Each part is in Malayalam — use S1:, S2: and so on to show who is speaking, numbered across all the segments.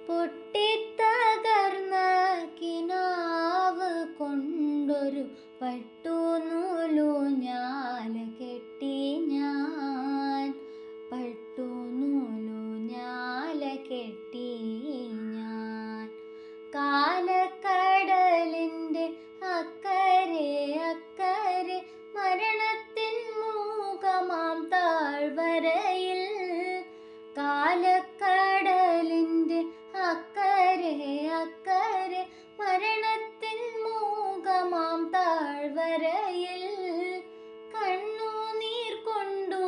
S1: പൊട്ടിത്തകർന്ന കിനാവ് കൊണ്ടൊരു പട്ടുനൂലൂഞ്ഞാല കെട്ടി ഞാൻ. പട്ടുനൂലൂഞ്ഞാല കെട്ടി ഞാൻ. കാലക്കടലിൻ്റെ അക്കരെ അക്കരെ മരണത്തിൻ മൂകമാം താഴ്വരയിൽ. കാലക്കടലിൻ്റെ അക്കരെ അക്കരെ മരണത്തിൻ മൂകമാം താഴ്വരയിൽ. കണ്ണുനീർ കൊണ്ടു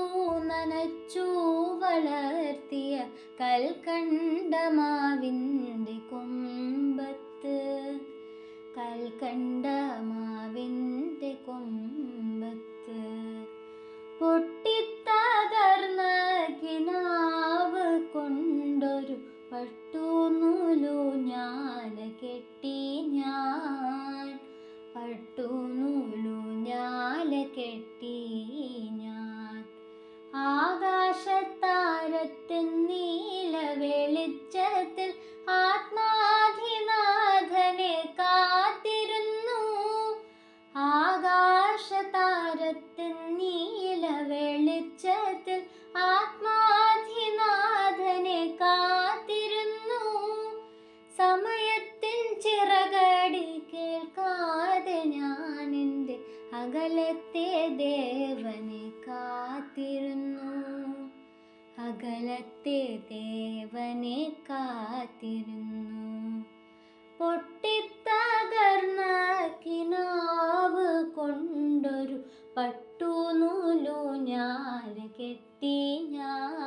S1: നനച്ചു വളർത്തിയ കൽക്കണ്ടമാവിൻ്റെ കൊമ്പത്ത്. കൽക്കണ്ടമാവിൻ്റെ കൊമ്പത്ത് പൊട്ടിത്തകർന്ന കിനാവ് കൊണ്ടൊരു പട്ടുനൂലൂഞ്ഞാല കെട്ടി ഞാൻ. പട്ടുനൂലൂഞ്ഞാല കെട്ടി ഞാൻ. ആകാശത്താരത്തിൻ നീല വെളിച്ചത്തിൽ ആത്മാധിനാഥനെ കാത്തിരുന്നു. ആകാശതാരത്തിൻ നീല വെളിച്ചത്തിൽ ആത്മാധിനാഥനെ കാത്തിരുന്നു. സമയത്തിൻ ചിറകടി കേൾക്കാതെ ഞാൻ എൻ്റെ അകലത്തെ ദേവനെ കാത്തിരുന്നു. അകലത്തെ ദേവനെ കാത്തിരുന്നു. പൊട്ടിത്തകർന്ന കിനാവ് കൊണ്ടൊരു പട്ടുനൂലൂഞ്ഞാല കെട്ടി ഞാൻ.